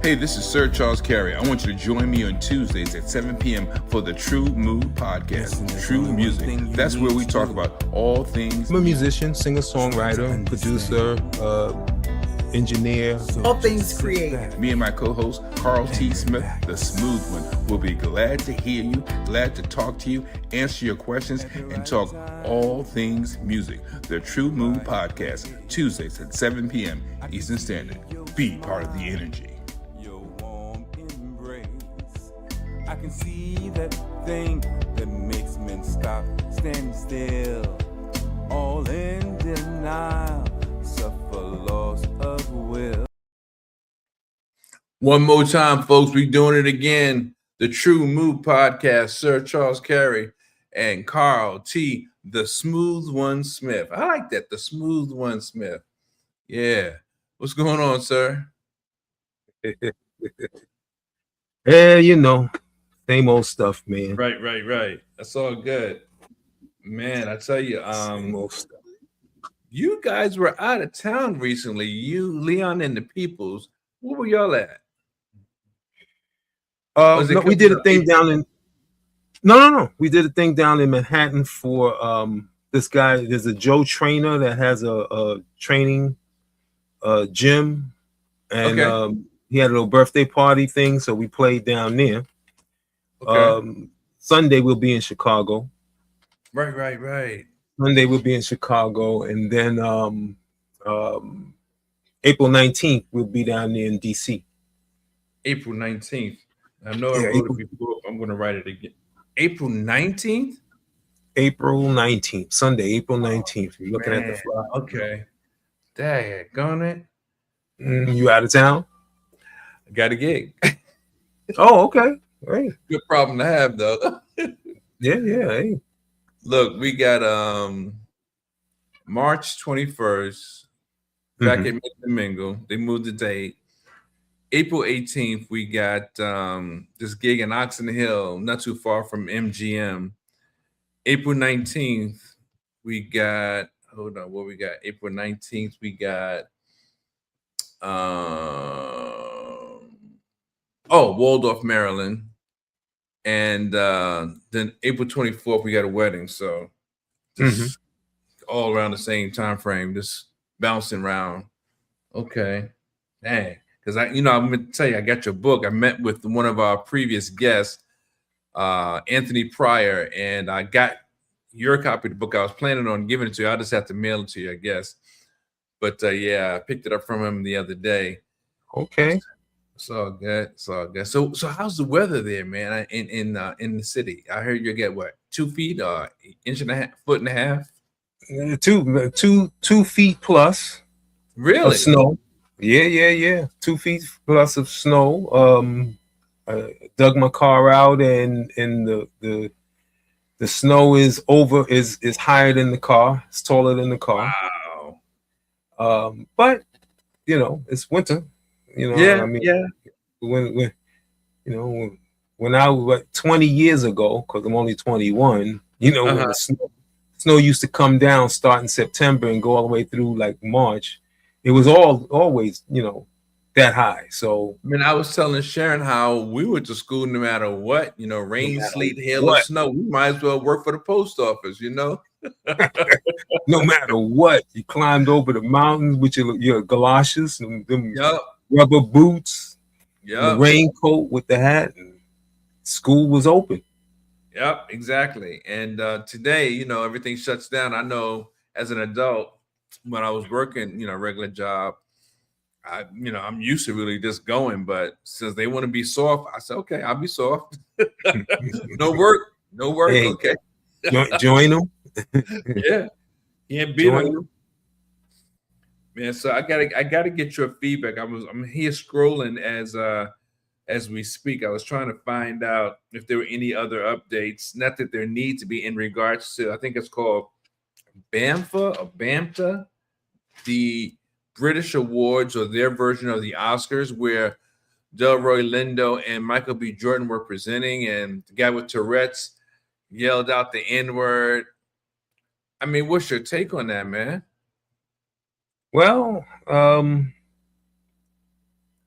Hey, this is Sir Charles Carey. I want you to join me on Tuesdays at 7 p.m. for the Tru-Mu podcast, True Music. That's where we talk about all things. I'm a musician, singer-songwriter, producer, engineer. All things creative. Me and my co-host, Carl T. Smith, the smooth one, will be glad to hear you, glad to talk to you, answer your questions, and talk all things music. The Tru-Mu podcast, Tuesdays at 7 p.m. Eastern Standard. Be part of the energy. I can see that thing that makes men stop, stand still, all in denial, suffer loss of will. One more time, folks, we doing it again. The Tru-Mu podcast, Sir Charles Carey and Carl T. the Smooth One Smith. I like that, the Smooth One Smith. Yeah. What's going on, sir? Yeah, you know. Same old stuff, man. Right. That's all good. Man, I tell you, Same old stuff. You guys were out of town recently. You, Leon, and the Peoples. Where were y'all at? No, we did a thing down in No. We did a thing down in Manhattan for this guy. There's a Joe Trainer that has a training gym, and he had a little birthday party thing, so we played down there. Okay. Sunday we'll be in Chicago. Right. Monday we'll be in Chicago, and then April 19th we'll be down there in DC. April 19th. I know I wrote it before. I'm going to write it again. April 19th? April 19th. Sunday, April 19th. You're looking at the flyer. Okay. Daggone it. You out of town? I got a gig. Oh, okay. Right. Good problem to have, though. Yeah. Hey. Look, we got March 21st back at Domingo. They moved the date. April 18th, we got this gig in Oxon Hill, not too far from MGM. April 19th, we got, hold on, what we got? April 19th, we got Waldorf, Maryland. And then April 24th, we got a wedding. So just all around the same time frame, just bouncing around. Okay. Dang. Because I'm going to tell you, I got your book. I met with one of our previous guests, Anthony Pryor, and I got your copy of the book. I was planning on giving it to you. I just have to mail it to you, I guess. But I picked it up from him the other day. Okay. It's all good. So how's the weather there, man? In the city, I heard you get what, 2 feet, inch and a half, foot and a half, 2 feet plus. Really? Of snow. Yeah. 2 feet plus of snow. Dug my car out, and the snow is higher than the car. It's taller than the car. Wow. But it's winter. When I was 20 years ago, because I'm only 21, when the snow used to come down starting September and go all the way through like March, it was always that high. So I was telling Sharon how we went to school no matter what, rain, sleet, hail, or snow. We might as well work for the post office, No matter what, you climbed over the mountains with your galoshes and them rubber boots, the raincoat with the hat, and school was open. Yep, exactly. And today, everything shuts down. I know as an adult, when I was working, regular job, I'm used to really just going. But since they want to be soft, I said, okay, I'll be soft. No work. Hey, okay. Join them. Yeah. Can't beat them. Man, so I gotta get your feedback. I'm here scrolling as we speak. I was trying to find out if there were any other updates. Not that there need to be in regards to, I think it's called BAMFA or BAMTA, the British Awards, or their version of the Oscars, where Delroy Lindo and Michael B. Jordan were presenting, and the guy with Tourette's yelled out the N-word. What's your take on that, man? Well,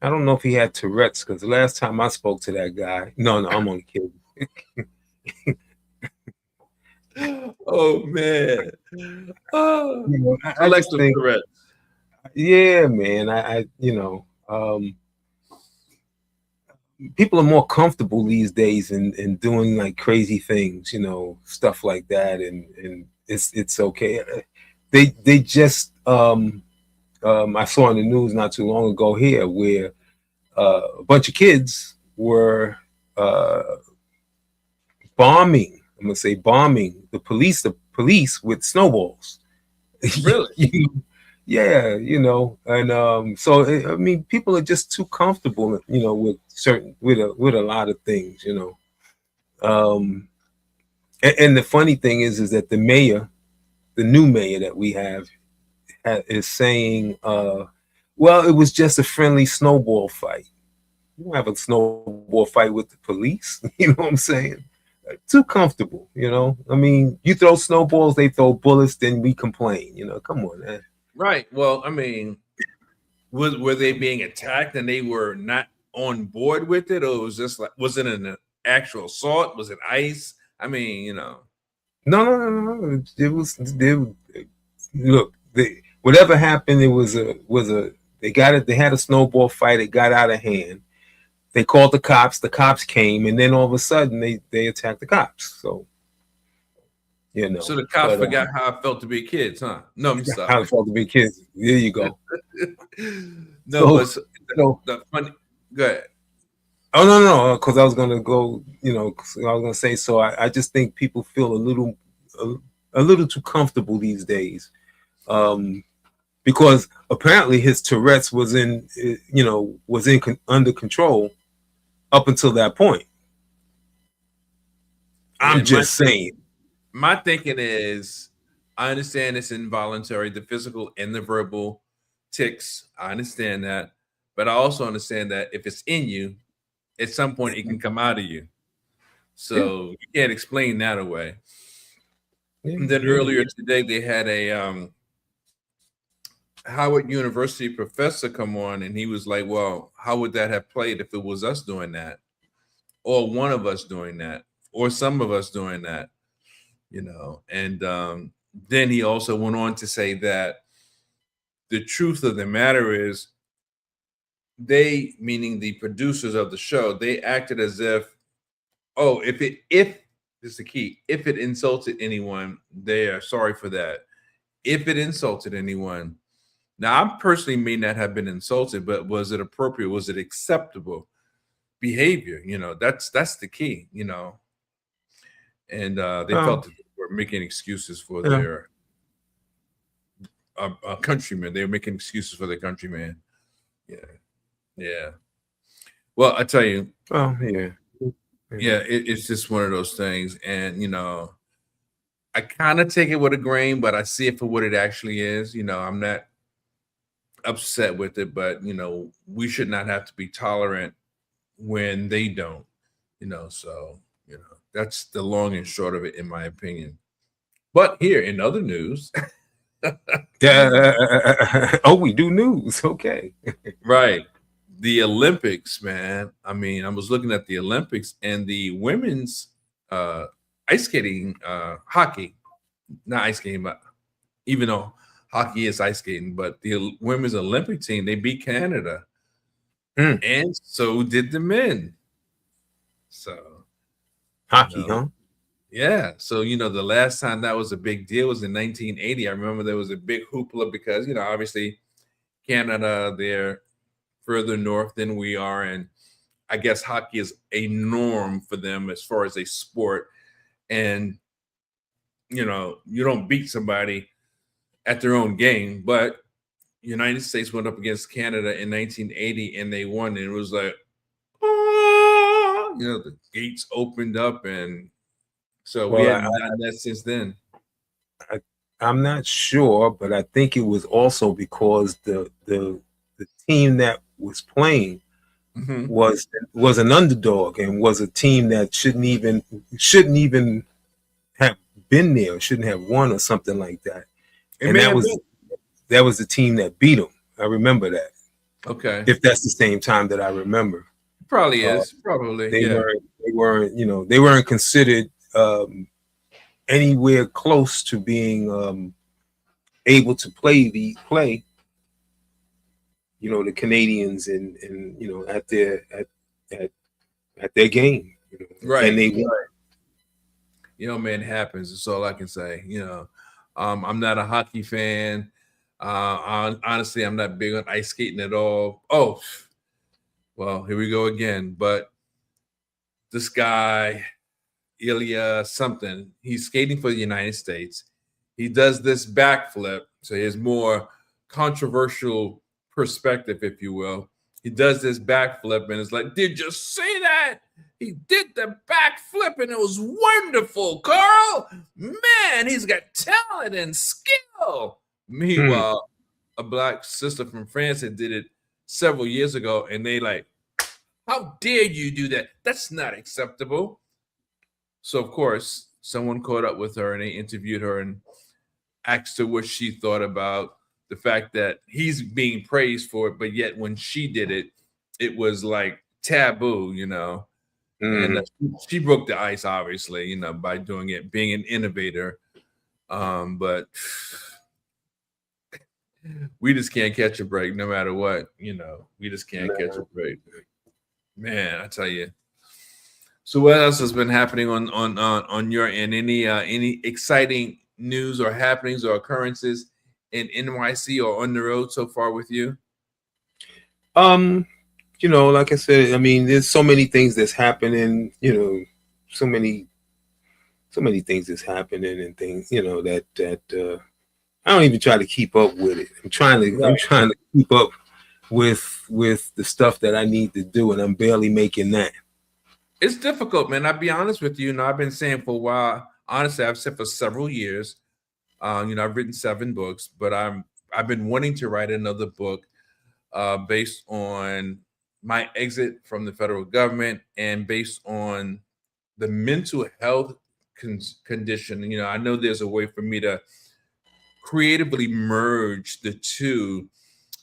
I don't know if he had Tourette's because the last time I spoke to that guy, no, I'm only kidding. Oh man. Oh, You know, I just selective think, Tourette. yeah, man. People are more comfortable these days in doing like crazy things, stuff like that, and it's okay. They just I saw in the news not too long ago here where a bunch of kids were uh, bombing. I'm gonna say bombing the police with snowballs. Really? Yeah, and so I mean, people are just too comfortable, with a lot of things, Um, and the funny thing is that the new mayor that we have, is saying, well, it was just a friendly snowball fight. You don't have a snowball fight with the police. You know what I'm saying? Too comfortable, I mean, you throw snowballs, they throw bullets, then we complain. Come on, man. Right. Well, I mean, were they being attacked and they were not on board with it, or it was just like, was it an actual assault? Was it ice? I mean, No. It was look. Whatever happened, it was a. They got it. They had a snowball fight. It got out of hand. They called the cops. The cops came, and then all of a sudden, they attacked the cops. So, So the cops forgot how it felt to be kids, huh? No, I'm sorry. How it felt to be kids. There you go. No, the funny. Go ahead. Oh no, because I was gonna go. I was gonna say. So I just think people feel a little too comfortable these days, because apparently his Tourette's was under control up until that point. I'm just saying. My thinking is, I understand it's involuntary, the physical and the verbal tics. I understand that, but I also understand that if it's in you, at some point it can come out of you. So you can't explain that away. And then earlier today, they had a Howard University professor come on, and he was like, well, how would that have played if it was us doing that, or one of us doing that, or some of us doing that, and then he also went on to say that the truth of the matter is, they, meaning the producers of the show, they acted as if, if this is the key, if it insulted anyone, they are sorry for that. If it insulted anyone, now I personally may not have been insulted, but was it appropriate? Was it acceptable behavior? That's the key, and they felt that they were making excuses for their countrymen. They were making excuses for their countrymen. Yeah. Well, I tell you. Oh, yeah. Yeah, it's just one of those things. And, I kind of take it with a grain, but I see it for what it actually is. I'm not upset with it, but, we should not have to be tolerant when they don't, so, that's the long and short of it, in my opinion. But here in other news. We do news. Okay. Right. The Olympics, man. I mean, I was looking at the Olympics and the women's ice skating, hockey, not ice skating, but even though hockey is ice skating, but the women's Olympic team, they beat Canada. And so did the men. So hockey, huh? Yeah. So, the last time that was a big deal was in 1980. I remember there was a big hoopla because, obviously Canada, they're further north than we are. And I guess hockey is a norm for them as far as a sport. And, you don't beat somebody at their own game, but United States went up against Canada in 1980 and they won. And it was like, the gates opened up, and so we haven't done that since then. I'm not sure, but I think it was also because the team that was playing was an underdog and was a team that shouldn't even have been there, shouldn't have won or something like that. And that was the team that beat them. I remember that. Okay. If that's the same time that I remember. Probably is. Probably. They Yeah. weren't, you know, they weren't considered anywhere close to being able to play, you know, the Canadians and you know, at their game, you know, Right. and they won. You know, man, it happens. That's all I can say. You know, I'm not a hockey fan. Honestly, I'm not big on ice skating at all. Oh, well, here we go again. But this guy, Ilya something, he's skating for the United States. He does this backflip. So he has more controversial perspective, if you will. He does this backflip and it's like, did you see that? He did the backflip and it was wonderful, Carl. Man, he's got talent and skill. Meanwhile, a black sister from France that did it several years ago, and they like, how dare you do that? That's not acceptable. So, of course, someone caught up with her and they interviewed her and asked her what she thought about the fact that he's being praised for it, but yet when she did it, it was like taboo, you know. And she broke the ice, obviously, you know, by doing it, being an innovator. But we just can't catch a break no matter what, you know. We just can't catch a break. Man, I tell you. So what else has been happening on your end? Any exciting news or happenings or occurrences in NYC or on the road so far with you? You know, like I said, I mean, there's so many things that's happening, you know, so many things that's happening and things, you know, that I don't even try to keep up with it. I'm trying to keep up with the stuff that I need to do, and I'm barely making that. It's difficult, man. I'll be honest with you. You know, I've been saying for a while, honestly, I've said for several years, you know, I've written 7 books, but I've been wanting to write another book based on my exit from the federal government and based on the mental health condition. You know, I know there's a way for me to creatively merge the two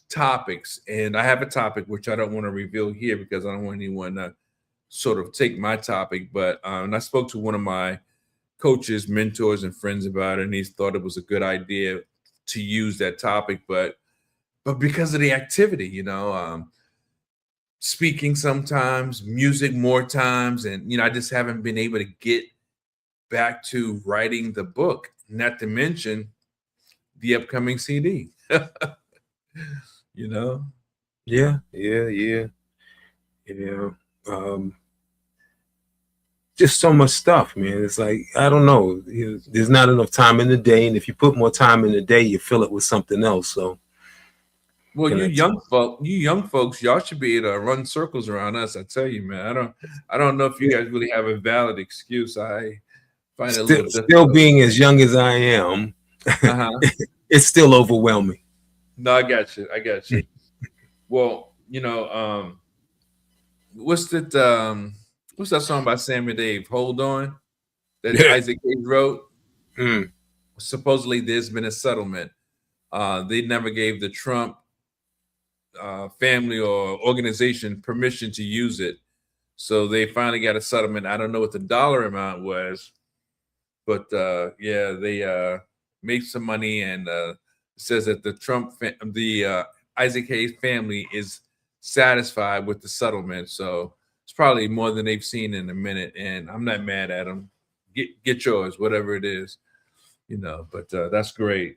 topics, and I have a topic which I don't want to reveal here because I don't want anyone to sort of take my topic. But and I spoke to one of my coaches, mentors, and friends about it, and he thought it was a good idea to use that topic, but because of the activity, you know, speaking sometimes, music more times, and you know, I just haven't been able to get back to writing the book. Not to mention the upcoming CD. You know? Yeah. Just so much stuff, man. It's like, I don't know. There's not enough time in the day, and if you put more time in the day, you fill it with something else. So, well, you young folks, y'all should be able to run circles around us. I tell you, man. I don't know if you guys really have a valid excuse. I find it a little difficult. Still being as young as I am, it's still overwhelming. No, I got you. Well, you know, what's that song by Sam and Dave? Hold On, that Isaac Hayes wrote. Supposedly, there's been a settlement. They never gave the Trump family or organization permission to use it, so they finally got a settlement. I don't know what the dollar amount was, but yeah, they made some money, and says that the Isaac Hayes family is satisfied with the settlement. So it's probably more than they've seen in a minute, and I'm not mad at them. Get yours, whatever it is, you know. But that's great.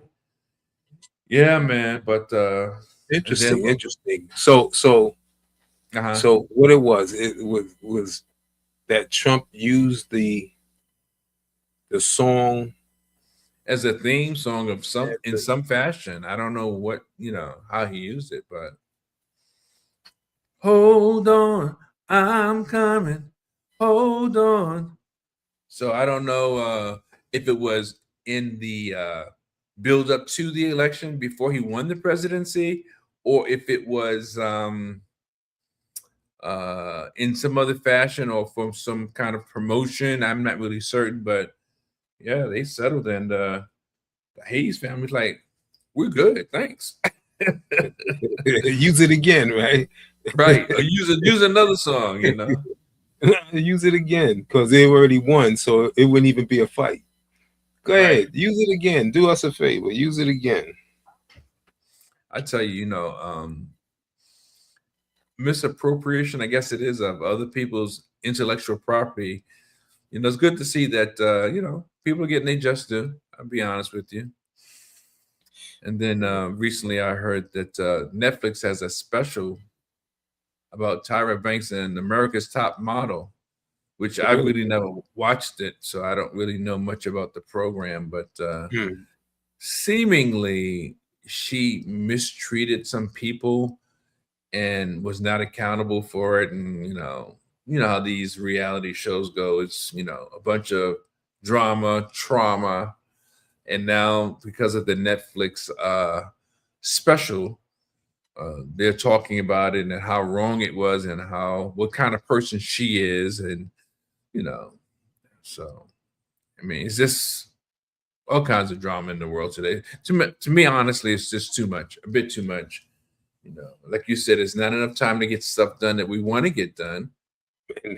Yeah, man. But interesting. So what it was that Trump used the song as a theme song of some fashion. I don't know what, you know, how he used it, but hold on, I'm coming. Hold on. So I don't know if it was in the build up to the election before he won the presidency, or if it was in some other fashion or from some kind of promotion. I'm not really certain, but yeah, they settled, and the Hayes family's like, we're good, thanks. Use it again, right? Right. Or use another song, Use it again because they already won, so it wouldn't even be a fight. Go Right. ahead, use it again. Do us a favor, use it again. I tell you, misappropriation, I guess it is, of other people's intellectual property. It's good to see that people are getting their just due. I'll be honest with you. And then recently I heard that Netflix has a special about Tyra Banks and America's Top Model, which I really never watched it, so I don't really know much about the program, but seemingly she mistreated some people and was not accountable for it. And how these reality shows go. It's a bunch of drama, trauma, and now because of the Netflix special, they're talking about it and how wrong it was and what kind of person she is. And so I mean, it's just all kinds of drama in the world today. To me, honestly, it's just too much, a bit too much. Like you said, it's not enough time to get stuff done that we want to get done.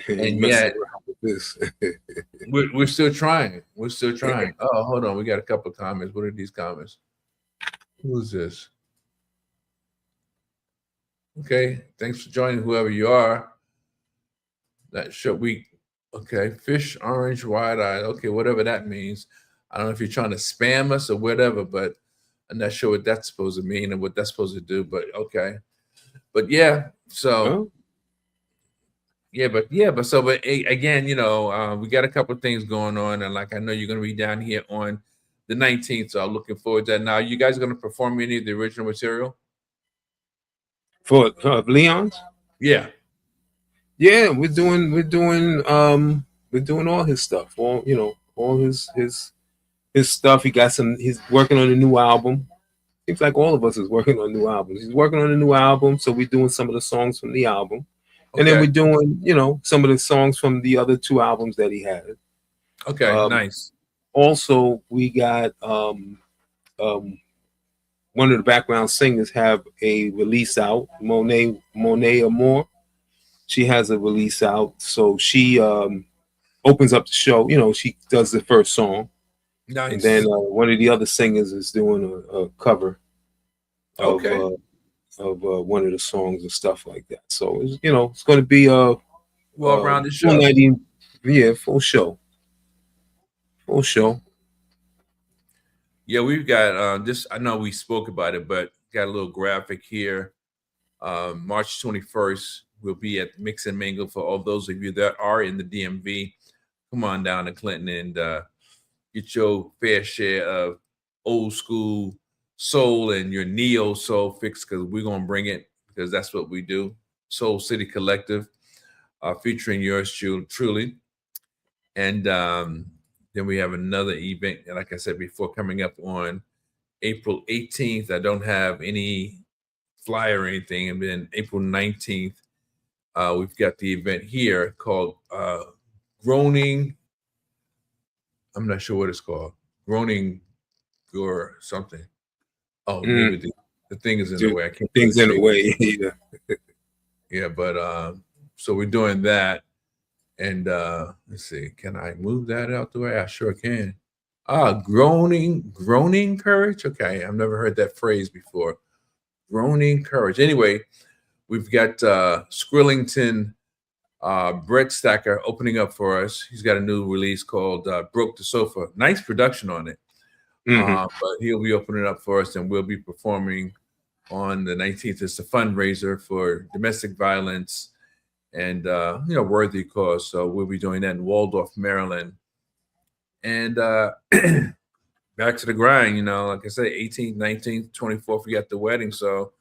And yet we're still trying. We're still trying. Oh, hold on. We got a couple of comments. What are these comments? Who's this? Okay. Thanks for joining, whoever you are. That show we okay. Fish, orange, wide-eyed. Okay, whatever that means. I don't know if you're trying to spam us or whatever, but I'm not sure what that's supposed to mean and what that's supposed to do, but okay. But yeah, so but again, we got a couple of things going on, and like I know you're gonna be down here on the 19th, so I'm looking forward to that. Now, you guys are gonna perform any of the original material for Leon's? Yeah. Yeah, we're doing all his stuff, all his stuff. He's working on a new album. Seems like all of us is working on new albums. He's working on a new album, so we're doing some of the songs from the album. And then we're doing, some of the songs from the other two albums that he had. Okay, nice. Also, we got one of the background singers have a release out, Monie Amore. She has a release out, so she opens up the show. She does the first song. Nice. And then one of the other singers is doing a cover of one of the songs and stuff like that. So it's going to be a well-rounded show. Full show. Full show. Yeah, we've got this. I know we spoke about it, but got a little graphic here. March 21st, we'll be at Mix and Mingle. For all those of you that are in the DMV, come on down to Clinton and get your fair share of old school soul and your neo soul fix, because we're going to bring it, because that's what we do. Soul City Collective, featuring yours truly. And then we have another event, like I said before, coming up on April 18th. I don't have any flyer or anything. And then April 19th, we've got the event here called Groaning. I'm not sure what it's called. Groaning or something. Oh, maybe the thing is in the way. I can't. Things in the way. Yeah. Yeah, but so we're doing that. And let's see, can I move that out the way? I sure can. Groaning courage. Okay, I've never heard that phrase before. Groaning courage. Anyway, we've got Skrillington Brett Stacker opening up for us. He's got a new release called Broke the Sofa. Nice production on it. But he'll be opening up for us, and we'll be performing on the 19th. It's a fundraiser for domestic violence and worthy cause. So we'll be doing that in Waldorf, Maryland. And back to the grind, like I say, 18th, 19th, 24th, we got the wedding. So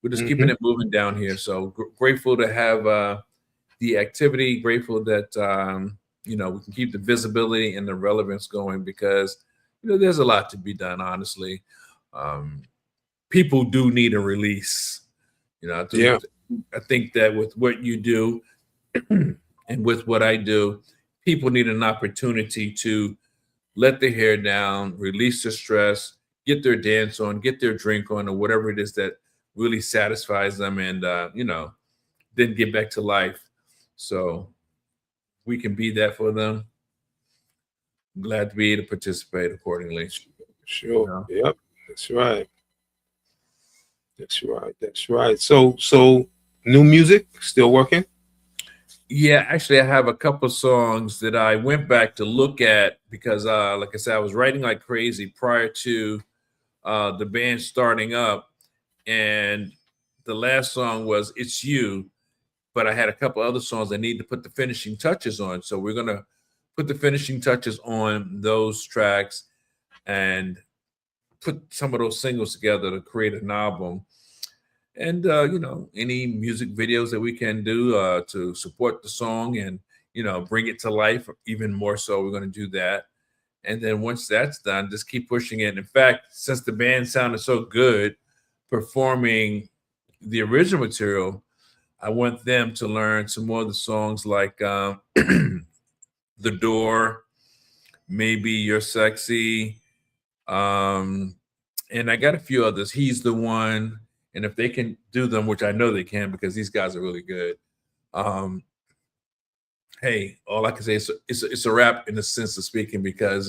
we're just keeping it moving down here. So grateful to have the activity, grateful that we can keep the visibility and the relevance going, because there's a lot to be done, honestly. People do need a release. I think that with what you do and with what I do, people need an opportunity to let their hair down, release the stress, get their dance on, get their drink on, or whatever it is that really satisfies them, and then get back to life. So we can be that for them. Glad to be able to participate accordingly. Sure. Yep. That's right. That's right. That's right. So new music still working? Yeah, actually, I have a couple songs that I went back to look at because, like I said, I was writing like crazy prior to the band starting up, and the last song was "It's You," but I had a couple other songs I need to put the finishing touches on. So we're gonna put the finishing touches on those tracks and put some of those singles together to create an album. And any music videos that we can do to support the song and bring it to life even more so, we're going to do that. And then once that's done, just keep pushing it. In fact, since the band sounded so good performing the original material, I want them to learn some more of the songs like The Door, maybe You're Sexy, and I got a few others. He's the One. And if they can do them, which I know they can because these guys are really good, hey, all I can say is it's a wrap in the sense of speaking because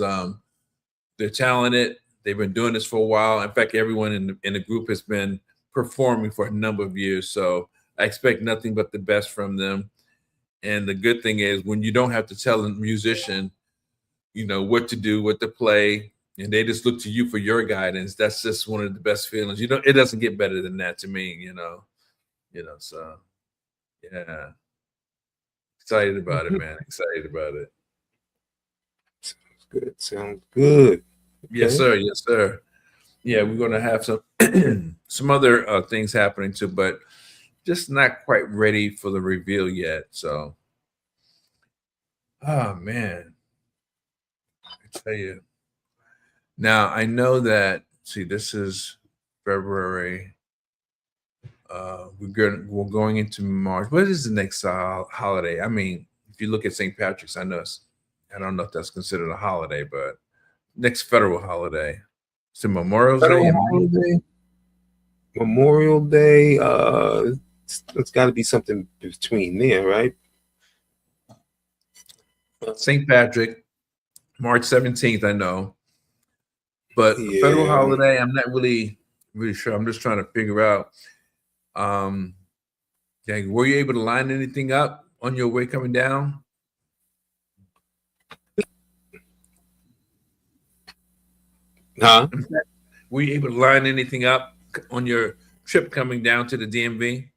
they're talented. They've been doing this for a while. In fact, everyone in the group has been performing for a number of years. So I expect nothing but the best from them. And the good thing is when you don't have to tell a musician, what to do, what to play, and they just look to you for your guidance. That's just one of the best feelings. It doesn't get better than that to me, so yeah. Excited about it, man. Excited about it. Sounds good. Sounds good. Okay. Yes, sir. Yes, sir. Yeah, we're gonna have some other things happening too, but just not quite ready for the reveal yet. So oh man. I tell you. Now I know that. See, this is February. We're going into March. What is the next holiday? I mean, if you look at St. Patrick's, I don't know if that's considered a holiday, but next federal holiday. It's Memorial Day. Memorial Day. It's got to be something between there, right? St. Patrick, March 17th, I know. But Yeah. federal holiday, I'm not really sure. I'm just trying to figure out. Were you able to line anything up on your way coming down? Huh? Were you able to line anything up on your trip coming down to the DMV?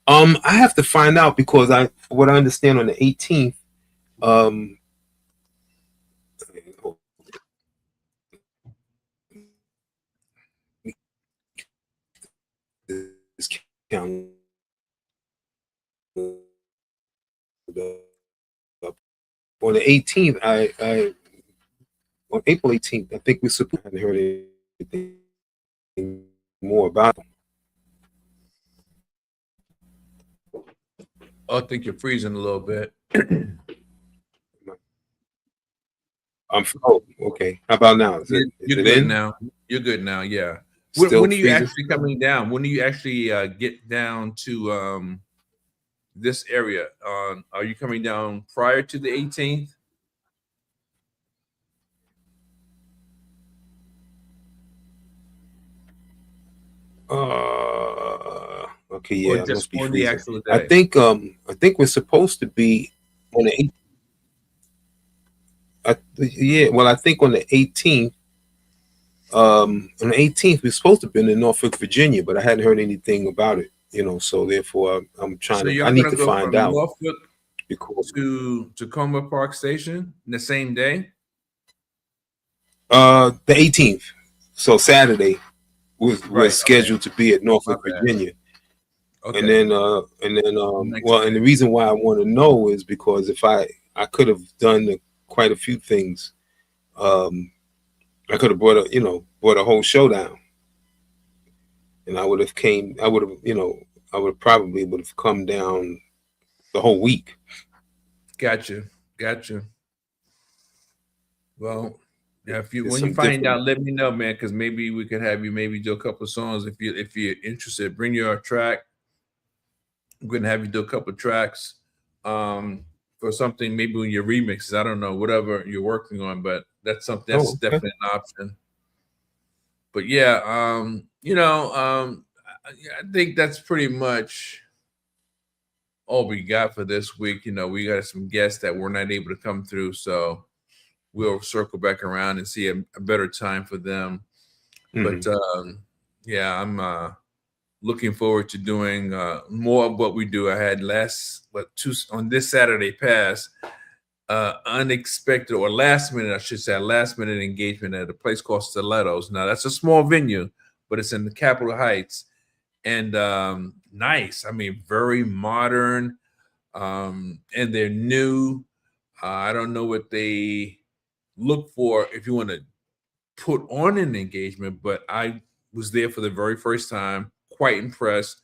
I have to find out because what I understand on the 18th, on the 18th, I on April 18th, I think I hadn't heard anything more about them. I think you're freezing a little bit. Oh, okay. How about now? You're good now. You're good now. Yeah. When are you actually coming down? When do you actually get down to this area? Are you coming down prior to the 18th? Okay, yeah. Or just on the actual day? I think we're supposed to be on the 18th. Well, I think on the 18th. On the 18th, we're supposed to have been in Norfolk, Virginia, but I hadn't heard anything about it. So therefore, I'm trying to. I need to find out. Norfolk to Tacoma Park Station the same day. The 18th, so Saturday, we're scheduled to be at Norfolk, Virginia. Okay. And then, well, and the reason why I want to know is because if I could have done quite a few things. I could have brought a whole show down, and I would have probably would have come down the whole week. Gotcha. Well, Yeah, when you find out, let me know, man, because maybe we could have you maybe do a couple of songs if you're interested. Bring your track. I'm gonna have you do a couple of tracks for something maybe when your remixes. I don't know, whatever you're working on, but that's something that's definitely an option. But yeah, I think that's pretty much all we got for this week. We got some guests that were not able to come through, so we'll circle back around and see a better time for them. But yeah, I'm looking forward to doing more of what we do. I had on this Saturday past, unexpected or last minute engagement at a place called Stilettos. Now that's a small venue, but it's in the Capitol Heights, and nice. I mean, very modern, and they're new. I don't know what they look for if you want to put on an engagement, but I was there for the very first time. Quite impressed.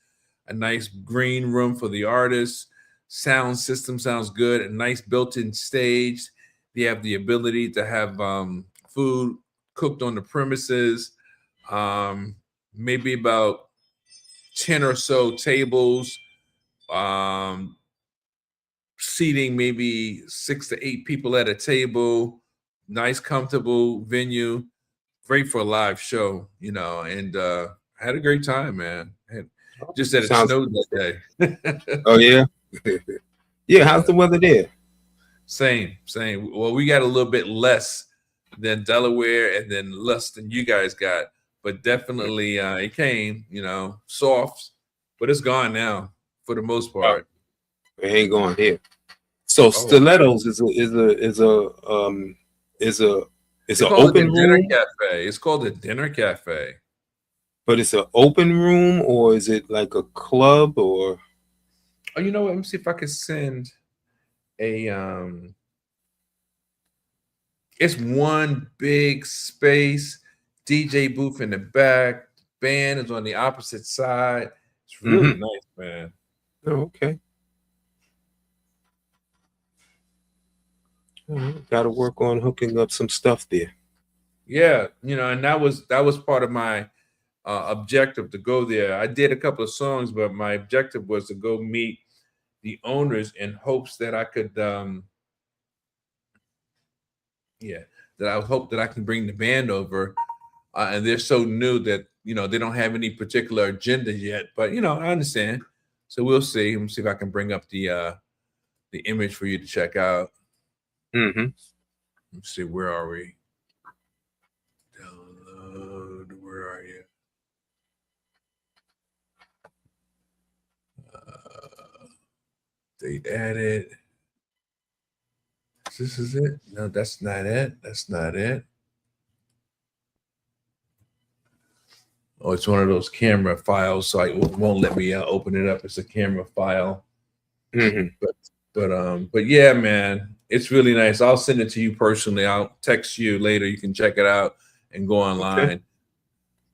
A nice green room for the artists. Sound system sounds good. A nice built-in stage. They have the ability to have food cooked on the premises. Maybe about 10 or so tables. Seating maybe 6 to 8 people at a table. Nice, comfortable venue. Great for a live show, and I had a great time, man. Just that it snowed that day. Oh, yeah? Yeah, how's the weather there? Same. Well, we got a little bit less than Delaware and then less than you guys got, but definitely it came, soft, but it's gone now for the most part. It ain't going here. So Stilettos is an open room? Dinner cafe. It's called a dinner cafe. But it's an open room, or is it like a club, or? Oh, you know what? Let me see if I can send a it's one big space, DJ booth in the back, band is on the opposite side. It's really nice, man. Oh, okay. Got to work on hooking up some stuff there. Yeah, and that was part of my objective to go there. I did a couple of songs, but my objective was to go meet the owners in hopes that I could, that I hope that I can bring the band over. And they're so new that they don't have any particular agenda yet. But I understand. So we'll see. Let me see if I can bring up the image for you to check out. Let's see, where are we? Download, where are you? They added. This is it? No, that's not it. That's not it. Oh, it's one of those camera files, so it won't let me open it up. It's a camera file. But yeah, man, it's really nice. I'll send it to you personally. I'll text you later. You can check it out and go online. Okay.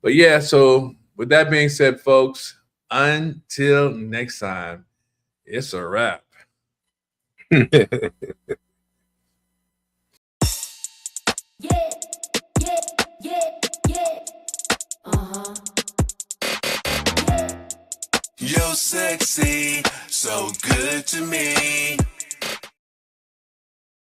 But yeah, so with that being said, folks, until next time, it's a wrap. You're sexy, so good to me.